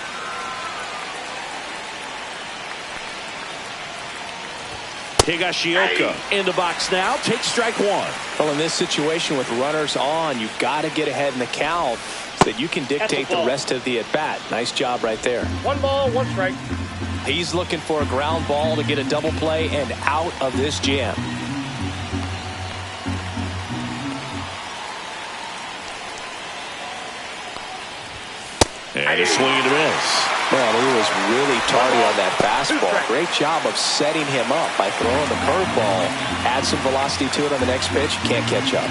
Higashioka in the box now, takes strike 1. Well, in this situation with runners on, you've got to get ahead in the count so that you can dictate the rest of the at-bat. Nice job right there. 1 ball, 1 strike. He's looking for a ground ball to get a double play and out of this jam. And a swing and a miss. Man, he was really tardy on that fastball. Great job of setting him up by throwing the curveball. Add some velocity to it on the next pitch. Can't catch up.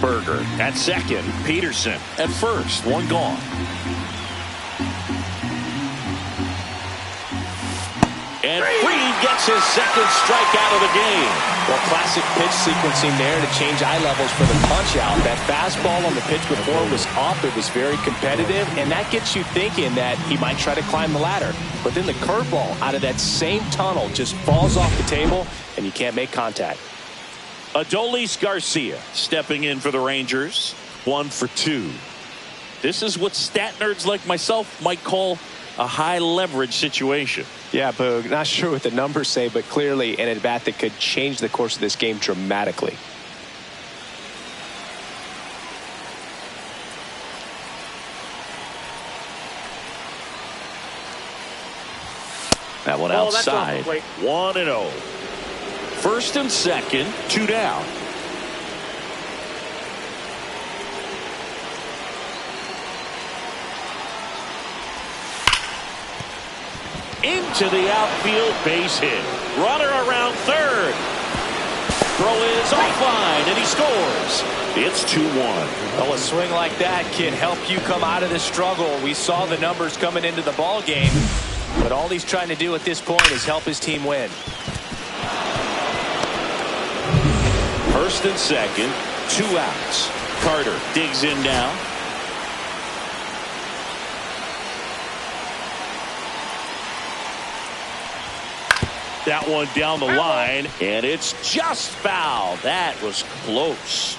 Burger at second. Pederson at first. 1 gone. And Fried gets his second strikeout of the game. Well, classic pitch sequencing there to change eye levels for the punch out. That fastball on the pitch before was off. It was very competitive, and that gets you thinking that he might try to climb the ladder. But then the curveball out of that same tunnel just falls off the table, and you can't make contact. Adolis Garcia stepping in for the Rangers. 1 for 2. This is what stat nerds like myself might call a high leverage situation. Yeah, Boog, not sure what the numbers say, but clearly an at-bat that could change the course of this game dramatically. That one outside. 1-0. First and second, 2 down. Into the outfield, base hit. Runner around third. Throw is offline, and he scores. It's 2-1. Well, a swing like that can help you come out of this struggle. We saw the numbers coming into the ball game, but all he's trying to do at this point is help his team win. First and second, 2 outs. Carter digs in now. That one down the line, and it's just foul. That was close.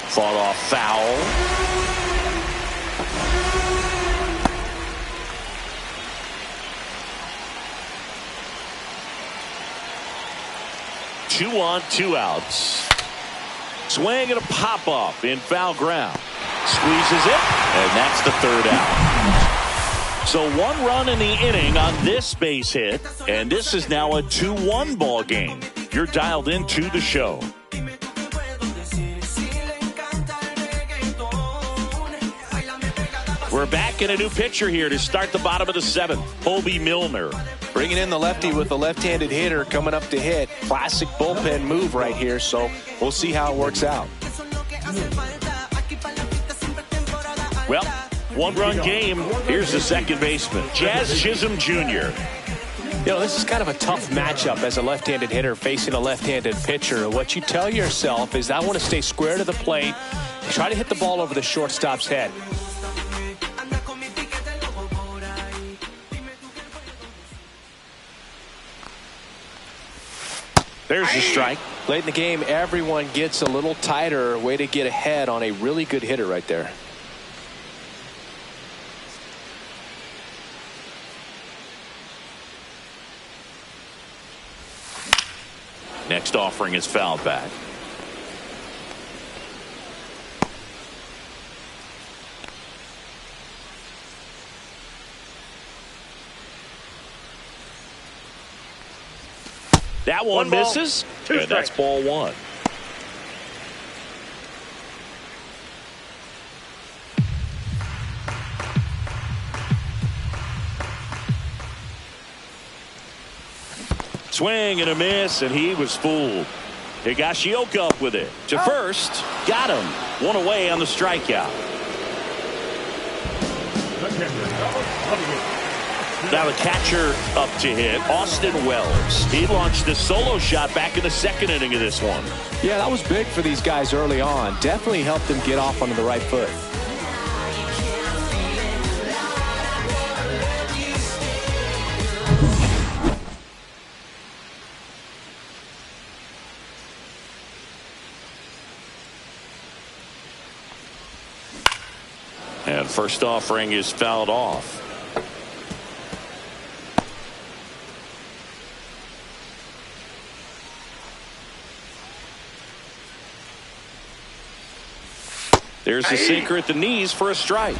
Fought off foul. Two on, 2 outs. Swing and a pop up in foul ground. Squeezes it, and that's the 3rd out. So 1 run in the inning on this base hit, and this is now a 2-1 ball game. You're dialed into the show. We're back in a new pitcher here to start the bottom of the 7th. Hoby Milner. Bringing in the lefty with the left-handed hitter coming up to hit. Classic bullpen move right here, so we'll see how it works out. Well, 1-run game. Here's the second baseman, Jazz Chisholm Jr. You know, this is kind of a tough matchup as a left-handed hitter facing a left-handed pitcher. What you tell yourself is I want to stay square to the plate, try to hit the ball over the shortstop's head. There's the strike. Late in the game, everyone gets a little tighter. Way to get ahead on a really good hitter right there. Next offering is fouled back. That one misses, and that's ball 1. Swing and a miss, and he was fooled. Higashioka up with it. To first, got him. 1 away on the strikeout. Now the catcher up to hit, Austin Wells. He launched a solo shot back in the 2nd inning of this one. Yeah, that was big for these guys early on. Definitely helped them get off onto the right foot. And first offering is fouled off. There's the sinker at the knees for a strike.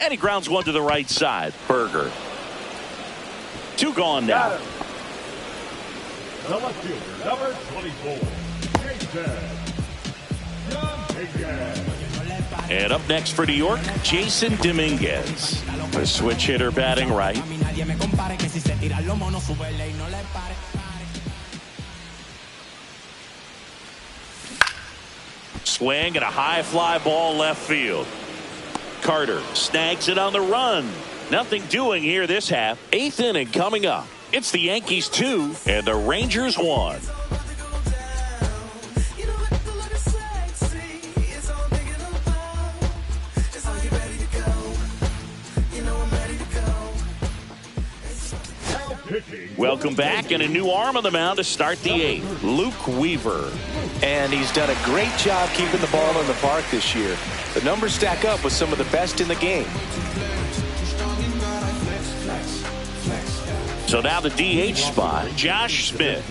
And he grounds one to the right side. Berger. 2 gone now. The left fielder, number 24, Jason. And up next for New York, Jason Dominguez. A switch hitter batting right. Swing and a high fly ball left field. Carter snags it on the run. Nothing doing here this half. 8th inning coming up. It's the Yankees 2 and the Rangers 1. Welcome back, and a new arm on the mound to start the 8th. Luke Weaver. And he's done a great job keeping the ball in the park this year. The numbers stack up with some of the best in the game. So now the DH spot, Josh Smith.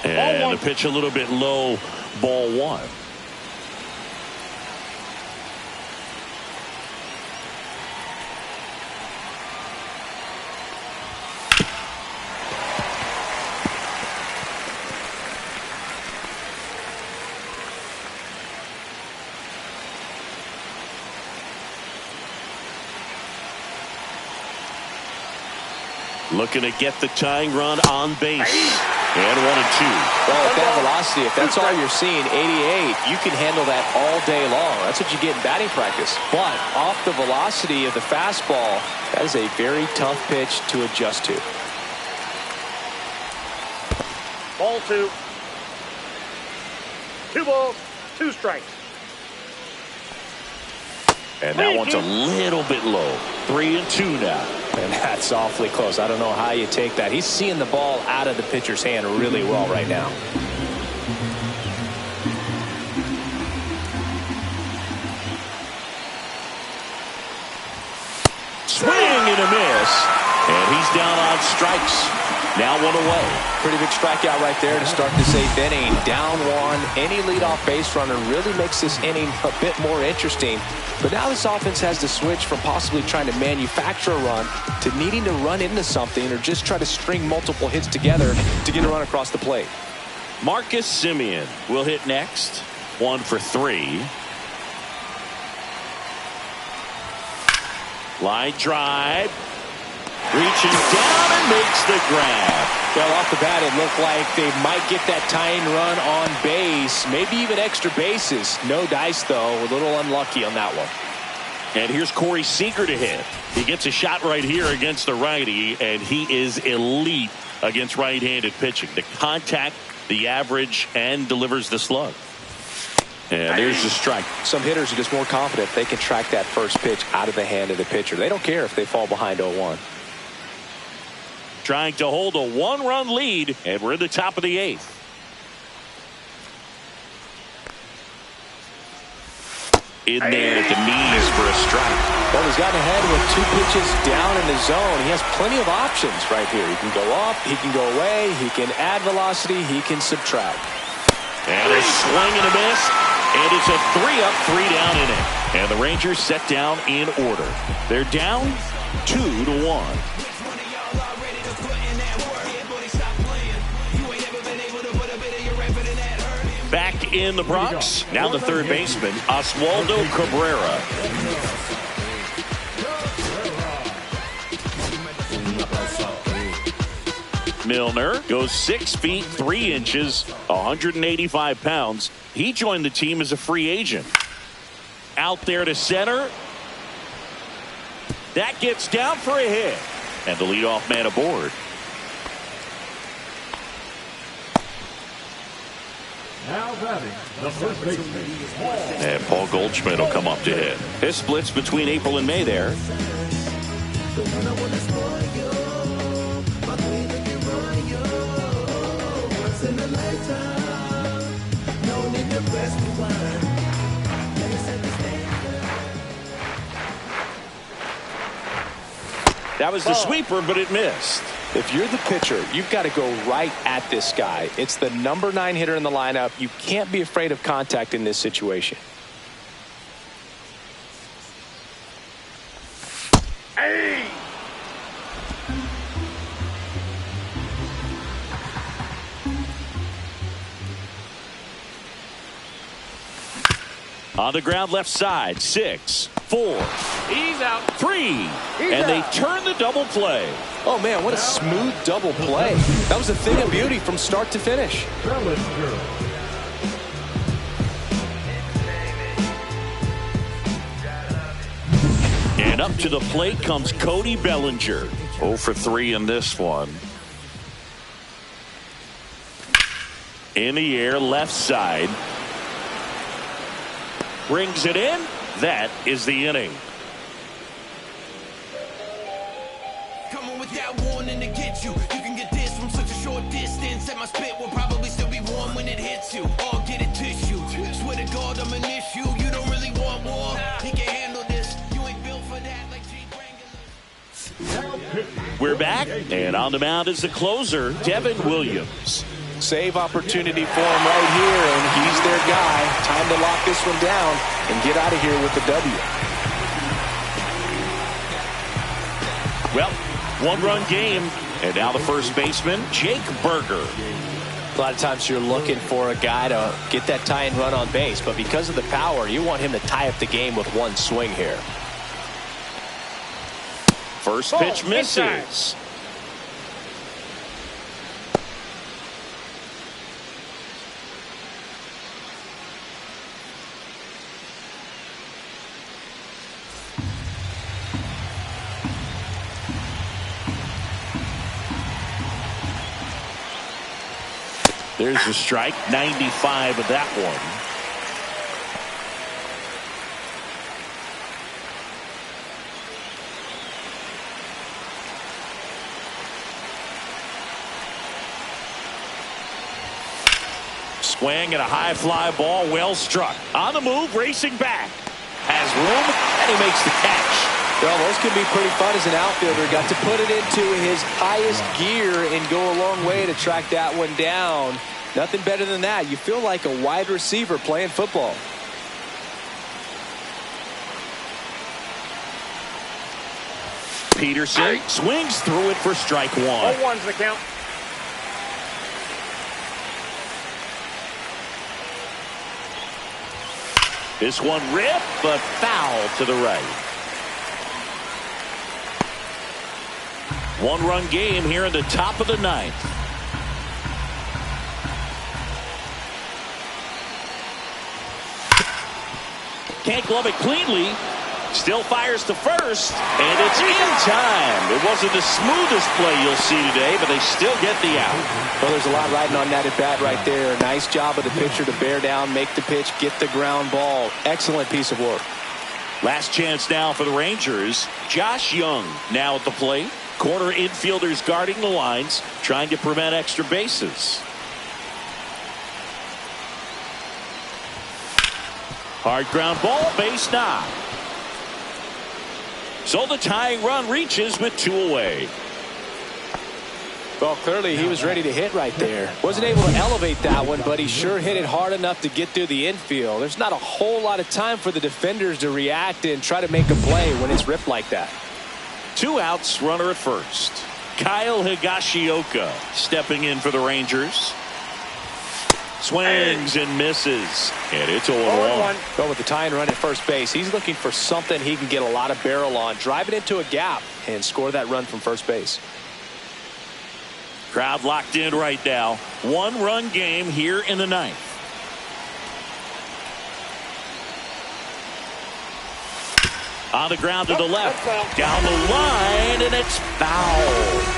And the pitch a little bit low, ball 1. Looking to get the tying run on base. And 1 and 2. Well, at that velocity, if that's all you're seeing, 88, you can handle that all day long. That's what you get in batting practice. But off the velocity of the fastball, that is a very tough pitch to adjust to. Ball 2. 2 balls, 2 strikes. And that one's a little bit low. 3 and 2 now. And that's awfully close. I don't know how you take that. He's seeing the ball out of the pitcher's hand really well right now. Swing and a miss. And he's down on strikes. Now 1 away. Pretty big strikeout right there to start this 8th inning. Down 1. Any leadoff base runner really makes this inning a bit more interesting. But now this offense has to switch from possibly trying to manufacture a run to needing to run into something or just try to string multiple hits together to get a run across the plate. Marcus Semien will hit next. 1 for 3. Line drive. Reaching down and makes the grab. Well, off the bat, it looked like they might get that tying run on base, maybe even extra bases. No dice, though. A little unlucky on that one. And here's Corey Seager to hit. He gets a shot right here against the righty, and he is elite against right-handed pitching. The contact, the average, and delivers the slug. And there's the strike. Some hitters are just more confident they can track that first pitch out of the hand of the pitcher. They don't care if they fall behind 0-1. Trying to hold a 1-run lead, and we're in the top of the 8th. In there at the knees for a strike. Well, he's gotten ahead with 2 pitches down in the zone. He has plenty of options right here. He can go up, he can go away, he can add velocity, he can subtract. And a swing and a miss, and it's a 3-up, 3-down inning. And the Rangers set down in order. They're down 2-1. Back in the Bronx, now the third baseman, Oswaldo Cabrera. Milner goes 6 feet 3 inches, 185 pounds. He joined the team as a free agent. Out there to center. That gets down for a hit. And the leadoff man aboard. Now batting, the first baseman, And Paul Goldschmidt will come up to hit. This splits between April and May there. That was the sweeper, but it missed. If you're the pitcher, you've got to go right at this guy. It's the number 9 hitter in the lineup. You can't be afraid of contact in this situation. Hey! On the ground left side, 6, 4. He's out. 3. And they turn the double play. Oh, man, what a smooth double play. That was a thing of beauty from start to finish. Bellinger. And up to the plate comes Cody Bellinger. 0 for 3 in this one. In the air, left side. Brings it in. That is the inning. Come on with that warning to get you. You can get this from such a short distance, and my spit will probably still be warm when it hits you. Or get a tissue. Swear to God, I'm an issue. You don't really want war. He can handle this. You ain't built for that like G. We're back, and on the mound is the closer, Devin Williams. Save opportunity for him right here, and he's their guy. Time to lock this one down and get out of here with the W. Well, 1-run game, and now the first baseman, Jake Burger. A lot of times you're looking for a guy to get that tying run on base, but because of the power, you want him to tie up the game with one swing here. First pitch misses. There's a strike, 95 of that one. Swing and a high fly ball, well struck. On the move, racing back. Has room, and he makes the catch. Well, those can be pretty fun as an outfielder. Got to put it into his highest gear and go a long way to track that one down. Nothing better than that. You feel like a wide receiver playing football. Peterson swings through it for strike 1. 0-1's the count. This one ripped, but foul to the right. 1-run game here in the top of the 9th. Can't glove it cleanly. Still fires to first, and it's in time. It wasn't the smoothest play you'll see today, but they still get the out. Well, there's a lot riding on that at bat right there. Nice job of the pitcher to bear down, make the pitch, get the ground ball. Excellent piece of work. Last chance now for the Rangers. Josh Young now at the plate. Corner infielders guarding the lines, trying to prevent extra bases. Hard ground ball, base knock. So the tying run reaches with 2 away. Well, clearly he was ready to hit right there. Wasn't able to elevate that one, but he sure hit it hard enough to get through the infield. There's not a whole lot of time for the defenders to react and try to make a play when it's ripped like that. 2 outs, runner at first. Kyle Higashioka stepping in for the Rangers. Swings and misses, and it's 0-1. Well, with the tying run at first base, he's looking for something he can get a lot of barrel on, drive it into a gap, and score that run from first base. Crowd locked in right now. 1-run game here in the 9th. On the ground to the left, down the line, and it's foul.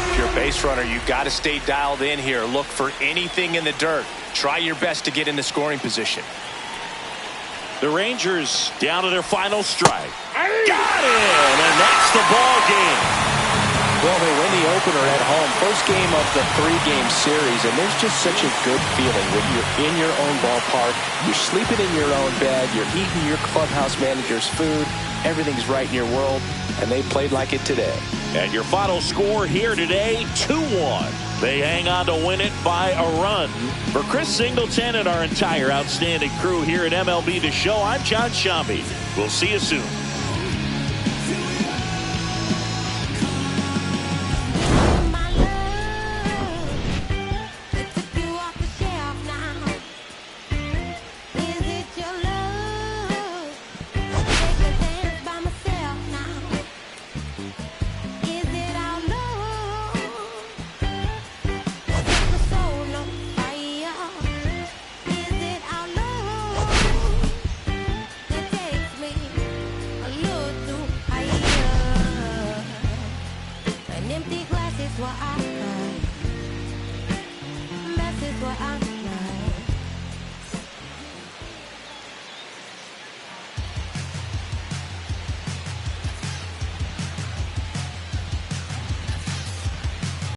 If you're a base runner, you've got to stay dialed in here. Look for anything in the dirt. Try your best to get in the scoring position. The Rangers down to their final strike. Got him, and that's the ball game. Well, they win the opener at home. First game of the 3-game series, and there's just such a good feeling when you're in your own ballpark, you're sleeping in your own bed, you're eating your clubhouse manager's food, everything's right in your world, and they played like it today. And your final score here today, 2-1. They hang on to win it by a run. For Chris Singleton and our entire outstanding crew here at MLB The Show, I'm John Shambi. We'll see you soon.